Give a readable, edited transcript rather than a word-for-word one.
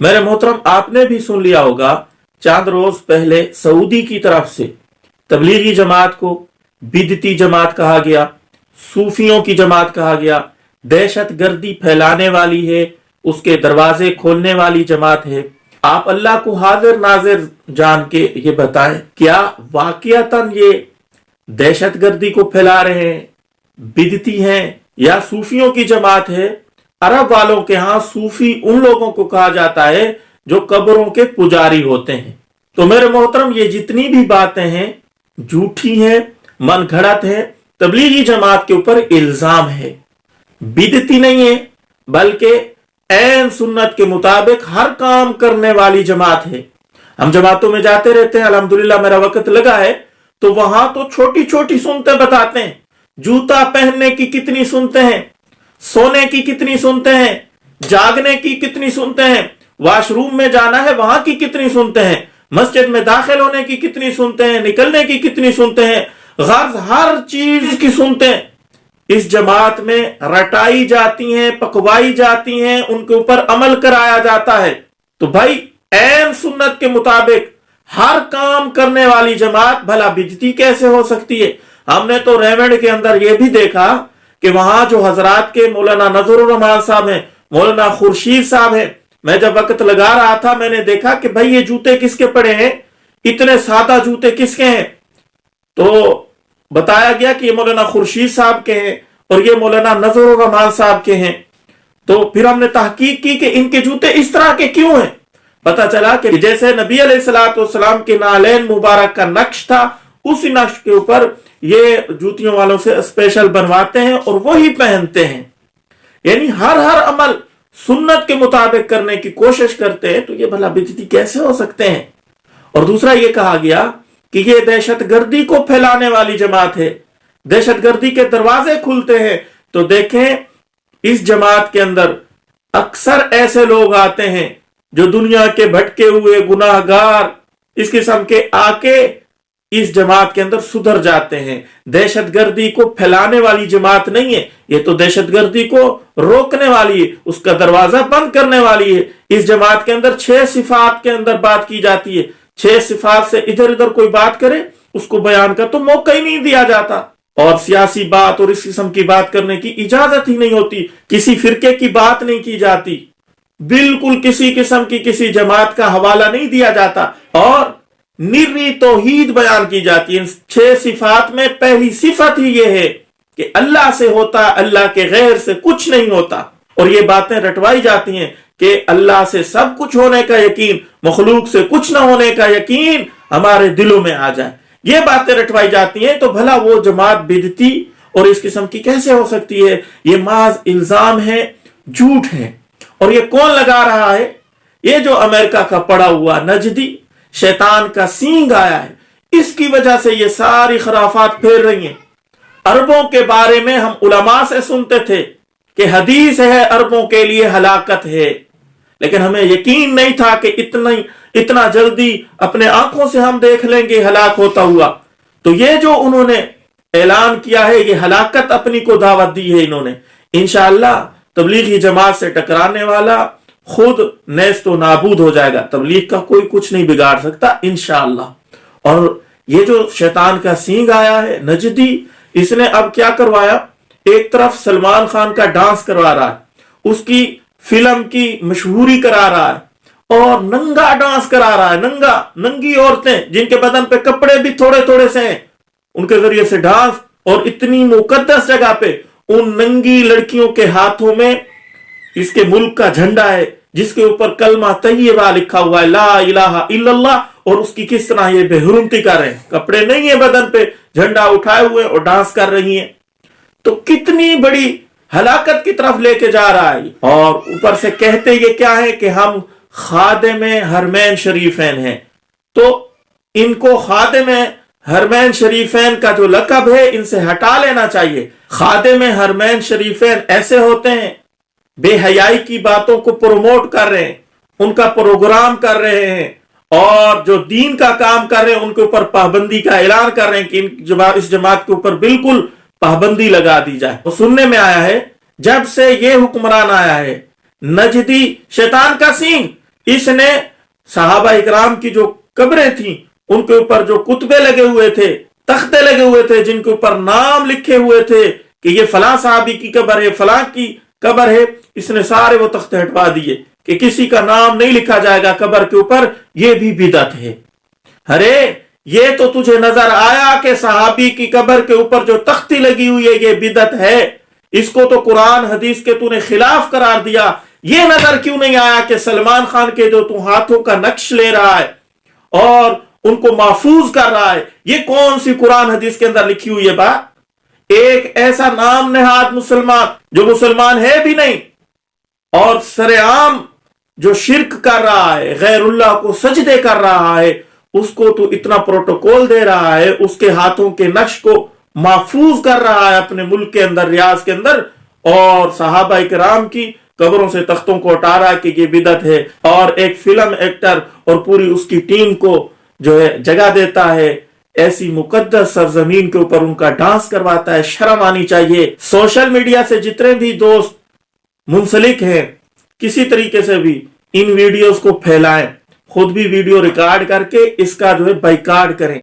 मेरे मोहतरम, आपने भी सुन लिया होगा चंद रोज पहले सऊदी की तरफ से तबलीगी जमात को बिदती जमात कहा गया, सूफियों की जमात कहा गया, दहशत गर्दी फैलाने वाली है, उसके दरवाजे खोलने वाली जमात है। आप अल्लाह को हाजिर नाजिर जान के ये बताएं, क्या वाकयातन ये दहशत गर्दी को फैला रहे हैं, बिदती हैं, या सूफियों की जमात है? अरब वालों के यहाँ सूफी उन लोगों को कहा जाता है जो कब्रों के पुजारी होते हैं। तो मेरे मोहतरम, ये जितनी भी बातें हैं झूठी हैं, मन घड़त है, तबलीगी जमात के ऊपर इल्जाम है, बिदती नहीं है, बल्कि ऐन सुन्नत के मुताबिक हर काम करने वाली जमात है। हम जमातों में जाते रहते हैं, अल्हम्दुलिल्लाह मेरा वक्त लगा है, तो वहां तो छोटी छोटी सुनते बताते हैं। जूता पहनने की कितनी सुनते हैं, सोने की कितनी सुनते हैं, जागने की कितनी सुनते हैं, वॉशरूम में जाना है वहां की कितनी सुनते हैं, मस्जिद में दाखिल होने की कितनी सुनते हैं, निकलने की कितनी सुनते हैं, गर्ज हर चीज की सुनते हैं। इस जमात में रटाई जाती हैं, पकवाई जाती हैं, उनके ऊपर अमल कराया जाता है। तो भाई ऐन सुन्नत के मुताबिक हर काम करने वाली जमात भला बिदती कैसे हो सकती है? हमने तो रेवंड के अंदर यह भी देखा कि वहां जो हजरात के मौलाना नजरुर रहमान साहब हैं, मौलाना खुर्शीद साहब हैं, मैं जब वक्त लगा रहा था मैंने देखा कि भाई ये जूते किसके पड़े हैं, इतने सादा जूते किसके हैं? तो बताया गया कि ये मौलाना खुर्शीद साहब के हैं और ये मौलाना नजरुर रहमान साहब के हैं। तो फिर हमने तहकीक की कि इनके जूते इस तरह के क्यों हैं। पता चला कि जैसे नबी अलैहिस्सलाम के नालैन मुबारक का नक्श था, उसी नक्श के ऊपर ये जूतियों वालों से स्पेशल बनवाते हैं और वही पहनते हैं। यानी हर अमल सुन्नत के मुताबिक करने की कोशिश करते हैं। तो ये भला बिदती कैसे हो सकते हैं? और दूसरा ये कहा गया कि ये दहशत गर्दी को फैलाने वाली जमात है, दहशत गर्दी के दरवाजे खुलते हैं। तो देखें, इस जमात के अंदर अक्सर ऐसे लोग आते हैं जो दुनिया के भटके हुए गुनाहगार इस किस्म के आके इस जमात के अंदर सुधर जाते हैं। दहशत गर्दी को फैलाने वाली जमात नहीं है, ये तो दहशत गर्दी को रोकने वाली है, उसका दरवाजा बंद करने वाली है। इस जमात के अंदर 6 सिफात के अंदर बात की जाती है। 6 सिफात से इधर उधर कोई बात करे उसको बयान का तो मौका ही नहीं दिया जाता, और सियासी बात और इस किस्म की बात करने की इजाजत ही नहीं होती, किसी फिरके की बात नहीं की जाती, बिल्कुल किसी किस्म की किसी जमात का हवाला नहीं दिया जाता, और निरी तौहीद बयान की जाती है। 6 सिफात में पहली सिफत ही यह है कि अल्लाह से होता, अल्लाह के गैर से कुछ नहीं होता। और ये बातें रटवाई जाती हैं कि अल्लाह से सब कुछ होने का यकीन, मखलूक से कुछ ना होने का यकीन हमारे दिलों में आ जाए, ये बातें रटवाई जाती हैं। तो भला वो जमात बिदती और इस किस्म की कैसे हो सकती है? ये माज इल्जाम है, झूठ है। और ये कौन लगा रहा है? ये जो अमेरिका का पड़ा हुआ नजदी शैतान का सींग आया है, इसकी वजह से ये सारी खराफात फैल रही हैं। अरबों के बारे में हम उलमा से सुनते थे कि हदीस है अरबों के लिए हलाकत है, लेकिन हमें यकीन नहीं था कि इतना जल्दी अपने आंखों से हम देख लेंगे हलाक होता हुआ। तो ये जो उन्होंने ऐलान किया है, ये हलाकत अपनी को दावत दी है इन्होंने। इंशाअल्लाह तबलीगी जमात से टकराने वाला खुद नेस्तो नाबूद हो जाएगा, तबलीग का कोई कुछ नहीं बिगाड़ सकता इंशाअल्लाह। और ये जो शैतान का सींग आया है नजदी, इसने अब क्या करवाया? एक तरफ सलमान खान का डांस करवा रहा है, उसकी फिल्म की मशहूरी करा रहा है, और नंगा डांस करा रहा है। नंगी औरतें जिनके बदन पे कपड़े भी थोड़े थोड़े से हैं, उनके जरिए से डांस, और इतनी मुकद्दस जगह पे उन नंगी लड़कियों के हाथों में इसके मुल्क का झंडा है जिसके ऊपर कलमा तैयबा लिखा हुआ है, ला इलाहा इल्लल्लाह, और उसकी किस तरह ये बेहुरमती कर रहे हैं, कपड़े नहीं है बदन पे, झंडा उठाए हुए और डांस कर रही हैं। तो कितनी बड़ी हलाकत की तरफ लेके जा रहा है। और ऊपर से कहते ये क्या है कि हम खादिम हरमैन शरीफैन हैं। तो इनको खादिम हरमैन शरीफैन का जो लकब है इनसे हटा लेना चाहिए। खादिम हरमैन शरीफैन ऐसे होते हैं बेहयाई की बातों को प्रमोट कर रहे हैं, उनका प्रोग्राम कर रहे हैं, और जो दीन का काम कर रहे हैं उनके ऊपर पाबंदी का ऐलान कर रहे हैं कि इस जमात के ऊपर बिल्कुल पाबंदी लगा दी जाए। तो सुनने में आया है जब से ये हुक्मरान आया है नजदी शैतान का सींग, इसने सहाबा इकराम की जो कब्रें थी उनके ऊपर जो कुतबे लगे हुए थे, तख्ते लगे हुए थे जिनके ऊपर नाम लिखे हुए थे कि ये फलां साहबी की कब्र है, फलां की कब्र है, इसने सारे वो तख्ते हटवा दिए कि किसी का नाम नहीं लिखा जाएगा कब्र के ऊपर, ये भी बिदअत है। अरे ये तो तुझे नजर आया कि सहाबी की कब्र के ऊपर जो तख्ती लगी हुई है ये बिदअत है, इसको तो कुरान हदीस के तूने खिलाफ करार दिया। ये नजर क्यों नहीं आया कि सलमान खान के जो तू हाथों का नक्श ले रहा है और उनको महफूज कर रहा है, ये कौन सी कुरान हदीस के अंदर लिखी हुई है बात? एक ऐसा नाम नेहाद मुसलमान जो मुसलमान है भी नहीं और सरेआम जो शिरक कर रहा है, गैरुल्लाह को सजदे कर रहा है, उसको तो इतना प्रोटोकॉल दे रहा है, उसके हाथों के नक्श को महफूज कर रहा है अपने मुल्क के अंदर, रियाज के अंदर, और सहाबा इकराम की कब्रों से तख्तों को हटा रहा है कि ये बिदअत है, और एक फिल्म एक्टर और पूरी उसकी टीम को जो है जगह देता है, ऐसी मुकद्दस सरजमीन के ऊपर उनका डांस करवाता है। शर्म आनी चाहिए। सोशल मीडिया से जितने भी दोस्त मुंसलिक हैं किसी तरीके से भी इन वीडियोस को फैलाएं, खुद भी वीडियो रिकॉर्ड करके इसका जो है बाइकाट करें।